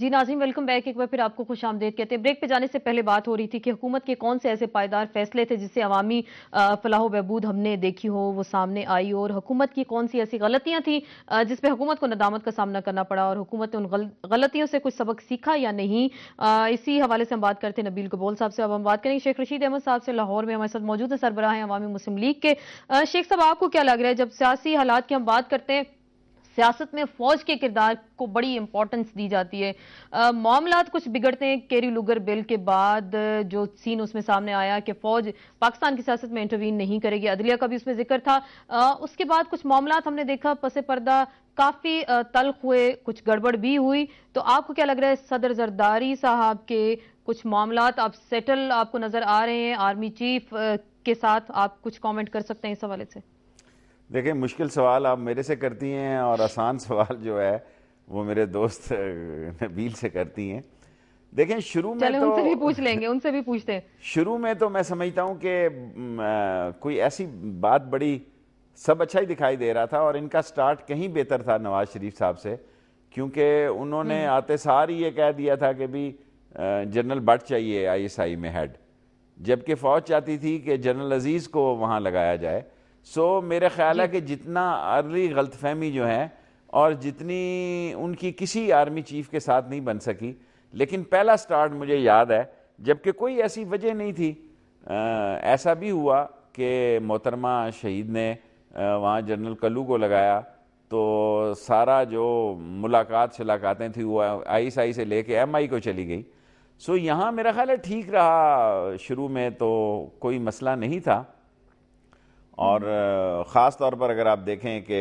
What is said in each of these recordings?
جی ناظرین، welcome back, ایک بار پھر آپ کو خوش آمدید کہتے ہیں۔ بریک پہ جانے سے پہلے بات ہو رہی تھی کہ حکومت کے کون سے ایسے پائیدار فیصلے تھے جس سے عوامی فلاح و بہبود ہم نے دیکھی ہو، وہ سامنے آئی، اور حکومت کی کون سی ایسی غلطیاں تھیں جس پہ حکومت کو ندامت کا سامنا کرنا پڑا، اور حکومت نے ان غلطیوں سے کچھ سبق سیکھا یا نہیں۔ اسی حوالے سے ہم بات کرتے ہیں نبیل گبول صاحب سے۔ اب ہم بات کریں شیخ رشید احمد صاحب سے، لاہور میں ہمارے ساتھ موجود ہیں، سربراہ ہیں عوامی مسلم لیگ کے۔ شیخ صاحب، آپ کو کیا لگ رہا ہے جب سیاسی حالات کی ہم بات کرتے ہیں، سیاست میں فوج کے کردار کو بڑی امپورٹنس دی جاتی ہے، معاملات کچھ بگڑتے ہیں کیری لوگر بل کے بعد، جو سین اس میں سامنے آیا کہ فوج پاکستان کی سیاست میں انٹروین نہیں کرے گی، عدلیہ کا بھی اس میں ذکر تھا، اس کے بعد کچھ معاملات ہم نے دیکھا پس پردہ کافی تلخ ہوئے، کچھ گڑبڑ بھی ہوئی۔ تو آپ کو کیا لگ رہا ہے صدر زرداری صاحب کے کچھ معاملات اب سیٹل آپ کو نظر آ رہے ہیں آرمی چیف کے ساتھ؟ آپ کچھ کامنٹ کر سکتے ہیں اس حوالے سے؟ دیکھیں، مشکل سوال آپ میرے سے کرتی ہیں اور آسان سوال جو ہے وہ میرے دوست نبیل سے کرتی ہیں۔ دیکھیں، شروع میں چلیں تو ان سے بھی پوچھ لیں گے، ان سے بھی پوچھتے ہیں۔ شروع میں تو میں سمجھتا ہوں کہ کوئی ایسی بات بڑی سب اچھا ہی دکھائی دے رہا تھا، اور ان کا سٹارٹ کہیں بہتر تھا نواز شریف صاحب سے، کیونکہ انہوں نے آتے سار ہی یہ کہہ دیا تھا کہ بھی جنرل بٹ چاہیے آئی ایس آئی میں ہیڈ، جبکہ فوج چاہتی تھی کہ جنرل عزیز کو وہاں لگایا جائے۔ سو میرے خیال ہے کہ جتنا ارلی غلط فہمی جو ہے اور جتنی ان کی کسی آرمی چیف کے ساتھ نہیں بن سکی، لیکن پہلا سٹارٹ مجھے یاد ہے جبکہ کوئی ایسی وجہ نہیں تھی، ایسا بھی ہوا کہ محترمہ شہید نے وہاں جنرل کلو کو لگایا، تو سارا جو ملاقاتیں تھیں وہ آئی ایس آئی سے لے کے ایم آئی کو چلی گئی۔ سو یہاں میرا خیال ہے ٹھیک رہا، شروع میں تو کوئی مسئلہ نہیں تھا، اور خاص طور پر اگر آپ دیکھیں کہ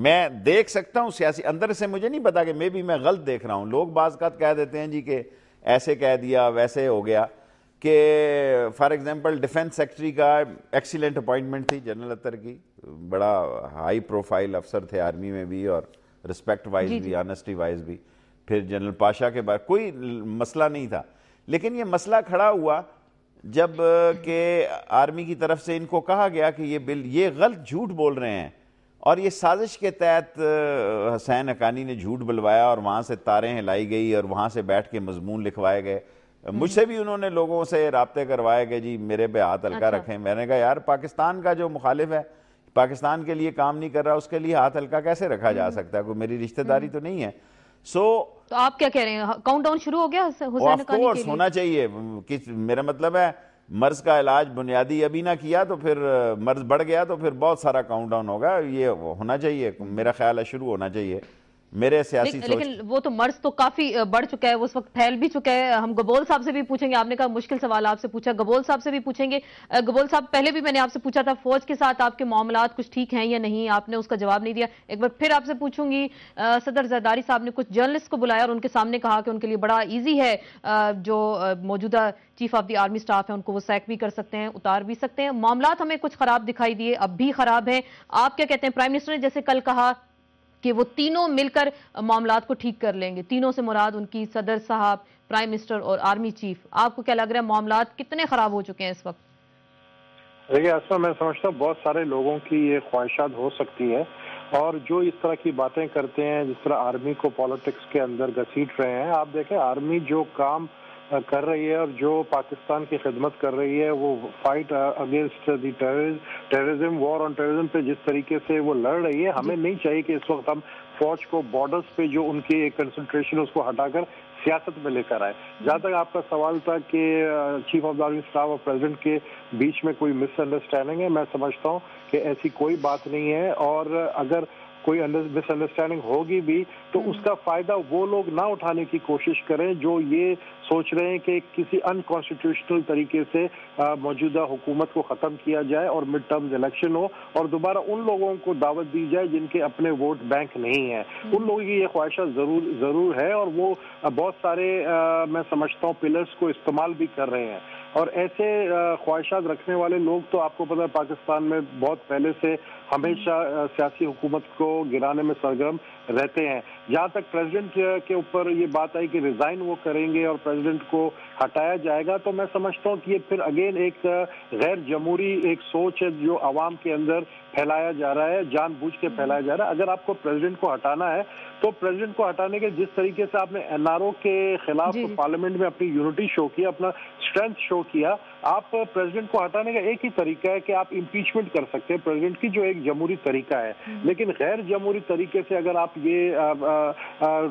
میں دیکھ سکتا ہوں سیاسی اندر سے، مجھے نہیں پتا کہ میں غلط دیکھ رہا ہوں، لوگ بعض اوقات کہہ دیتے ہیں جی کہ ایسے کہہ دیا ویسے ہو گیا، کہ فار ایگزامپل ڈیفنس سیکٹری کا ایکسیلنٹ اپوائنٹمنٹ تھی جنرل اطہر کی، بڑا ہائی پروفائل افسر تھے آرمی میں بھی اور رسپیکٹ وائز بھی، آنیسٹی وائز بھی۔ پھر جنرل پاشا کے بعد کوئی مسئلہ نہیں تھا، لیکن یہ مسئلہ کھڑا ہوا جب کہ آرمی کی طرف سے ان کو کہا گیا کہ یہ بل یہ غلط جھوٹ بول رہے ہیں، اور یہ سازش کے تحت حسین حقانی نے جھوٹ بلوایا اور وہاں سے تاریں ہلائی گئی اور وہاں سے بیٹھ کے مضمون لکھوائے گئے۔ مجھ سے بھی انہوں نے لوگوں سے رابطے کروائے کہ جی میرے پہ ہاتھ ہلکا رکھیں۔ میں نے کہا یار، پاکستان کا جو مخالف ہے، پاکستان کے لیے کام نہیں کر رہا، اس کے لیے ہاتھ ہلکا کیسے رکھا جا سکتا ہے؟ کوئی میری رشتہ داری تو نہیں ہے۔ تو آپ کیا کہہ رہے ہیں، کاؤنٹ ڈاؤن شروع ہو گیا حسین آف حقانی کے کورس لیے؟ ہونا چاہیے، میرا مطلب ہے مرض کا علاج بنیادی ابھی نہ کیا تو پھر مرض بڑھ گیا تو پھر بہت سارا کاؤنٹ ڈاؤن ہوگا، یہ ہونا چاہیے، میرا خیال ہے شروع ہونا چاہیے میرے سیاسی سوچ۔ لیکن وہ تو مرض تو کافی بڑھ چکا ہے، وہ اس وقت پھیل بھی چکا ہے۔ ہم گبول صاحب سے بھی پوچھیں گے، آپ نے کہا مشکل سوال آپ سے پوچھا، گبول صاحب سے بھی پوچھیں گے۔ گبول صاحب، پہلے بھی میں نے آپ سے پوچھا تھا فوج کے ساتھ آپ کے معاملات کچھ ٹھیک ہیں یا نہیں، آپ نے اس کا جواب نہیں دیا۔ ایک بار پھر آپ سے پوچھوں گی، صدر زرداری صاحب نے کچھ جرنلسٹ کو بلایا اور ان کے سامنے کہا کہ ان کے لیے بڑا ایزی ہے، جو موجودہ chief of the army staff ہے ان کو وہ سیک بھی کر سکتے ہیں، اتار بھی سکتے ہیں۔ معاملات ہمیں کچھ خراب دکھائی دیے، اب بھی خراب ہیں۔ آپ کیا کہتے ہیں؟ پرائم منسٹر نے جیسے کل کہا کہ وہ تینوں مل کر معاملات کو ٹھیک کر لیں گے، تینوں سے مراد ان کی صدر صاحب، پرائم منسٹر اور آرمی چیف۔ آپ کو کیا لگ رہا ہے معاملات کتنے خراب ہو چکے ہیں اس وقت؟ دیکھیے اسما، میں سمجھتا ہوں بہت سارے لوگوں کی یہ خواہشات ہو سکتی ہے، اور جو اس طرح کی باتیں کرتے ہیں، جس طرح آرمی کو پالیٹکس کے اندر گھسیٹ رہے ہیں، آپ دیکھیں آرمی جو کام کر رہی ہے اور جو پاکستان کی خدمت کر رہی ہے، وہ fight against the terrorism, war on terrorism پہ جس طریقے سے وہ لڑ رہی ہے، ہمیں نہیں چاہیے کہ اس وقت ہم فوج کو بارڈرز پہ جو ان کی کنسنٹریشن اس کو ہٹا کر سیاست میں لے کر آئے۔ جہاں تک آپ کا سوال تھا کہ chief of the army staff اور پریزیڈنٹ کے بیچ میں کوئی مس انڈرسٹینڈنگ ہے، میں سمجھتا ہوں کہ ایسی کوئی بات نہیں ہے، اور اگر کوئی مس انڈرسٹینڈنگ ہوگی بھی تو اس کا فائدہ وہ لوگ نہ اٹھانے کی کوشش کریں جو یہ سوچ رہے ہیں کہ کسی ان کانسٹیٹیوشنل طریقے سے موجودہ حکومت کو ختم کیا جائے اور مڈ ٹرمز الیکشن ہو اور دوبارہ ان لوگوں کو دعوت دی جائے جن کے اپنے ووٹ بینک نہیں ہیں۔ ان لوگوں کی یہ خواہشات ضرور ہے، اور وہ بہت سارے میں سمجھتا ہوں پلرز کو استعمال بھی کر رہے ہیں، اور ایسے خواہشات رکھنے والے لوگ تو آپ کو پتہ ہے پاکستان میں بہت پہلے سے ہمیشہ سیاسی حکومت کو گرانے میں سرگرم رہتے ہیں۔ جہاں تک پریزیڈنٹ کے اوپر یہ بات آئی کہ ریزائن وہ کریں گے اور پریزیڈنٹ کو ہٹایا جائے گا، تو میں سمجھتا ہوں کہ یہ پھر اگین ایک غیر جمہوری ایک سوچ ہے جو عوام کے اندر پھیلایا جا رہا ہے، جان بوجھ کے پھیلایا جا رہا ہے۔ اگر آپ کو پریزیڈنٹ کو ہٹانا ہے تو پریزیڈنٹ کو ہٹانے کے جس طریقے سے آپ نے این آر او کے خلاف پارلیمنٹ میں اپنی یونٹی شو کیا، اپنا اسٹرینتھ شو کیا، آپ پریزیڈنٹ کو ہٹانے کا ایک ہی طریقہ ہے کہ آپ امپیچمنٹ کر سکتے ہیں پریزیڈنٹ کی، جو ایک جمہوری طریقہ ہے۔ لیکن غیر جمہوری طریقے سے اگر آپ یہ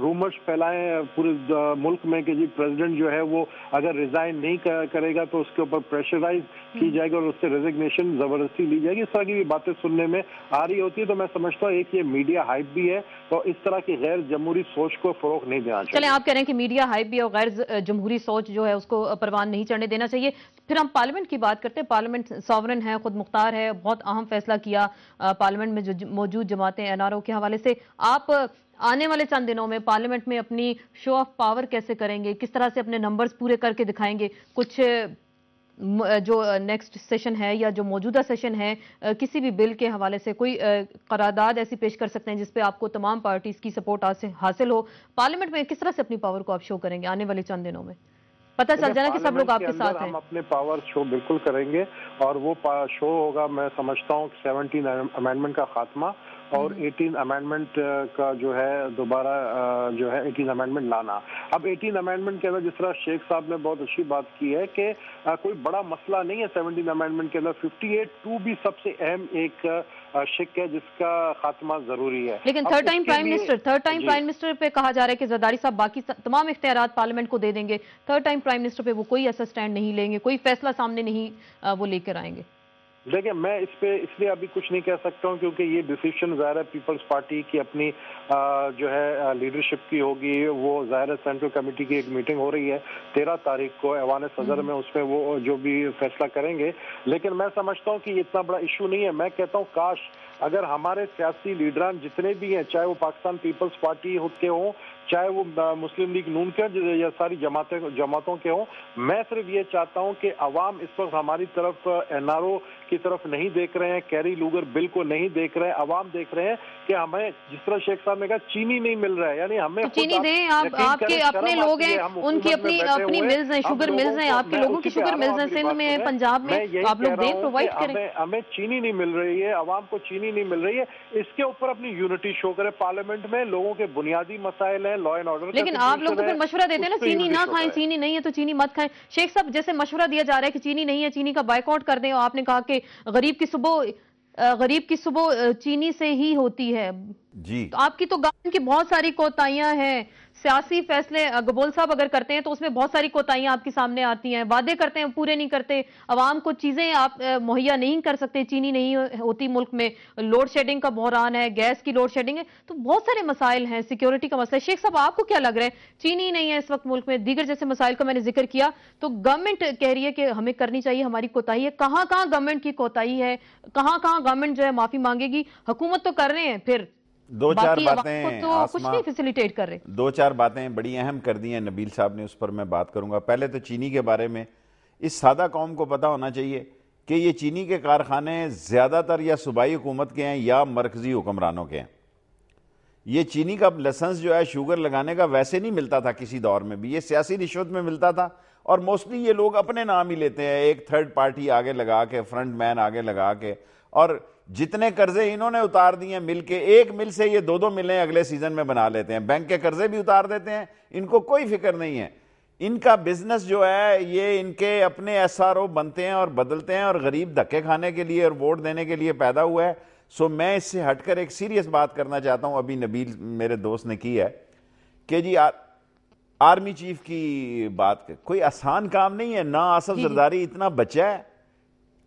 رومرز پھیلائیں پورے ملک میں کہ جی پریزیڈنٹ جو ہے وہ اگر ریزائن نہیں کرے گا تو اس کے اوپر پریشرائز کی جائے گی اور اس سے ریزگنیشن زبردستی لی جائے گی، اس طرح کی بھی باتیں سننے میں آ رہی ہوتی ہے، تو میں سمجھتا ہوں ایک یہ میڈیا ہائپ بھی ہے اور اس طرح کی غیر جمہوری سوچ کو فروغ نہیں دینا چاہیے۔ چلیں آپ کہہ رہے ہیں کہ میڈیا ہائپ بھی اور غیر جمہوری سوچ جو ہے اس کو پروان نہیں چڑھنے دینا چاہیے، پھر ہم پارلیمنٹ کی بات کرتے ہیں۔ پارلیمنٹ ساورن ہے، خود مختار ہے، بہت اہم فیصلہ کیا پارلیمنٹ میں جو موجود جماعتیں این آر او کے حوالے سے۔ آپ آنے والے چند دنوں میں پارلیمنٹ میں اپنی شو آف پاور کیسے کریں گے، کس طرح سے اپنے نمبرز پورے کر کے دکھائیں گے؟ کچھ جو نیکسٹ سیشن ہے یا جو موجودہ سیشن ہے کسی بھی بل کے حوالے سے کوئی قرارداد ایسی پیش کر سکتے ہیں جس پہ آپ کو تمام پارٹیز کی سپورٹ حاصل ہو؟ پارلیمنٹ میں کس طرح سے اپنی پاور کو آپ شو کریں گے آنے والے چند دنوں میں؟ پتہ چل جانا کہ سب لوگ آپ کے ساتھ ہیں۔ ہم اپنے پاور شو بالکل کریں گے اور وہ شو ہوگا، میں سمجھتا ہوں 17 امینڈمنٹ کا خاتمہ اور 18 امینڈمنٹ کا جو ہے دوبارہ جو ہے 18 امینڈمنٹ لانا۔ اب 18 امینڈمنٹ کے اندر جس طرح شیخ صاحب نے بہت اچھی بات کی ہے کہ کوئی بڑا مسئلہ نہیں ہے 17 امینڈمنٹ کے اندر، 58(2) بھی سب سے اہم ایک شک ہے جس کا خاتمہ ضروری ہے۔ لیکن تھرڈ ٹائم پرائم منسٹر پہ کہا جا رہا ہے کہ زرداری صاحب باقی تمام اختیارات پارلیمنٹ کو دے دیں گے، تھرڈ ٹائم پرائم منسٹر پہ وہ کوئی ایسا سٹینڈ نہیں لیں گے، کوئی فیصلہ سامنے نہیں وہ لے کر آئیں گے۔ دیکھیں میں اس پہ اس لیے ابھی کچھ نہیں کہہ سکتا ہوں کیونکہ یہ ڈیسیشن ظاہر ہے پیپلز پارٹی کی اپنی جو ہے لیڈرشپ کی ہوگی، وہ ظاہر ہے سینٹرل کمیٹی کی ایک میٹنگ ہو رہی ہے 13 تاریخ کو ایوان صدر میں، اس میں وہ جو بھی فیصلہ کریں گے۔ لیکن میں سمجھتا ہوں کہ یہ اتنا بڑا ایشو نہیں ہے۔ میں کہتا ہوں کاش اگر ہمارے سیاسی لیڈران جتنے بھی ہیں، چاہے وہ پاکستان پیپلز پارٹی کے ہوں، چاہے وہ مسلم لیگ نون کے یا ساری جماعتوں کے ہوں، میں صرف یہ چاہتا ہوں کہ عوام اس وقت ہماری طرف این آر او کی طرف نہیں دیکھ رہے ہیں، کیری لوگر بل کو نہیں دیکھ رہے ہیں، عوام دیکھ رہے ہیں کہ ہمیں جس طرح شیخ صاحب نے کہا چینی نہیں مل رہا ہے، یعنی ہمیں چینی دیں، آپ کے اپنے لوگ ہیں، ان کی اپنی ملز ہیں، شوگر ملز ہیں، آپ کے لوگوں کی شوگر ملز ہیں سندھ میں، پنجاب میں، آپ لوگ دیں، پرووائڈ کریں۔ ہمیں چینی نہیں مل رہی ہے، عوام کو چینی نہیں مل رہی ہے، اس کے اوپر اپنی یونٹی شو کرے پارلیمنٹ میں۔ لوگوں کے بنیادی مسائل ہیں، لا اینڈ آرڈر، لیکن آپ لوگ تو پھر مشورہ دیتے ہیں نا چینی نہ کھائیں، چینی نہیں ہے تو چینی مت کھائیں۔ شیخ صاحب جیسے مشورہ دیا جا رہا ہے کہ چینی نہیں ہے، چینی کا بائیکاٹ کر دیں، اور آپ نے کہا کہ غریب کی صبح چینی سے ہی ہوتی ہے جی، تو آپ کی تو گورنمنٹ کی بہت ساری کوتاہیاں ہیں، سیاسی فیصلے گبول صاحب اگر کرتے ہیں تو اس میں بہت ساری کوتاہیاں آپ کے سامنے آتی ہیں، وعدے کرتے ہیں پورے نہیں کرتے، عوام کو چیزیں آپ مہیا نہیں کر سکتے، چینی نہیں ہوتی ملک میں، لوڈ شیڈنگ کا بحران ہے، گیس کی لوڈ شیڈنگ ہے، تو بہت سارے مسائل ہیں، سیکیورٹی کا مسئلہ ہے۔ شیخ صاحب آپ کو کیا لگ رہا ہے؟ چینی نہیں ہے اس وقت ملک میں، دیگر جیسے مسائل کا میں نے ذکر کیا، تو گورنمنٹ کہہ رہی ہے کہ ہمیں کرنی چاہیے، ہماری کوتاہی ہے، کہاں گورنمنٹ کی کوتاہی ہے، کہاں گورنمنٹ جو ہے معافی مانگے گی؟ حکومت تو کر رہے ہیں، پھر دو چار باتیں تو کچھ نہیں فیسیلیٹیٹ کر رہے، دو چار باتیں بڑی اہم کر دی ہیں نبیل صاحب نے، اس پر میں بات کروں گا۔ پہلے تو چینی کے بارے میں اس سادہ قوم کو پتہ ہونا چاہیے کہ یہ چینی کے کارخانے زیادہ تر یا صوبائی حکومت کے ہیں یا مرکزی حکمرانوں کے ہیں۔ یہ چینی کا لائسنس جو ہے شوگر لگانے کا ویسے نہیں ملتا تھا کسی دور میں بھی، یہ سیاسی رشوت میں ملتا تھا، اور موسٹلی یہ لوگ اپنے نام ہی لیتے ہیں، ایک تھرڈ پارٹی آگے لگا کے، فرنٹ مین آگے لگا کے، اور جتنے قرضے انہوں نے اتار دیے ہیں مل کے، ایک مل سے یہ 2 ملیں اگلے سیزن میں بنا لیتے ہیں، بینک کے قرضے بھی اتار دیتے ہیں، ان کو کوئی فکر نہیں ہے۔ ان کا بزنس جو ہے یہ ان کے اپنے ایس آر او بنتے ہیں اور بدلتے ہیں، اور غریب دھکے کھانے کے لیے اور ووٹ دینے کے لیے پیدا ہوا ہے۔ سو میں اس سے ہٹ کر ایک سیریس بات کرنا چاہتا ہوں، ابھی نبیل میرے دوست نے کی ہے کہ جی آرمی چیف کی بات، کوئی آسان کام نہیں ہے، نہ آصف زرداری اتنا بچہ ہے،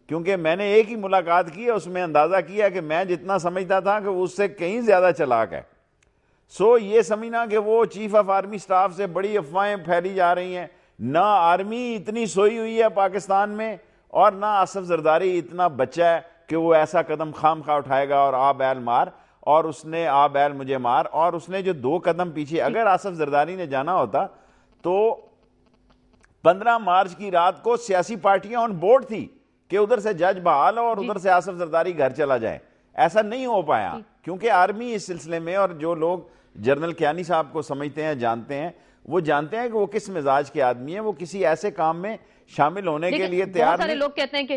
کیونکہ میں نے ایک ہی ملاقات کی ہے، اس میں اندازہ کیا کہ میں جتنا سمجھتا تھا کہ اس سے کہیں زیادہ چلاک ہے۔ سو یہ سمجھنا کہ وہ چیف آف آرمی سٹاف سے بڑی افواہیں پھیلی جا رہی ہیں، نہ آرمی اتنی سوئی ہوئی ہے پاکستان میں، اور نہ آصف زرداری اتنا بچہ ہے کہ وہ ایسا قدم خام خواہ اٹھائے گا اور آ بیل مار، اور اس نے آ بیل مجھے مار، اور اس نے جو 2 قدم پیچھے، اگر آصف زرداری نے جانا ہوتا تو 15 مارچ کی رات کو سیاسی پارٹیاں آن بورڈ تھی کہ ادھر سے جج بحال ہو اور ادھر سے آصف زرداری گھر چلا جائے، ایسا نہیں ہو پایا کیونکہ آرمی اس سلسلے میں، اور جو لوگ جنرل کیانی صاحب کو سمجھتے ہیں، جانتے ہیں، وہ جانتے ہیں کہ وہ کس مزاج کے آدمی ہیں، وہ کسی ایسے کام میں شامل ہونے کے لیے تیار نہیں۔ بہت سارے لوگ کہتے ہیں کہ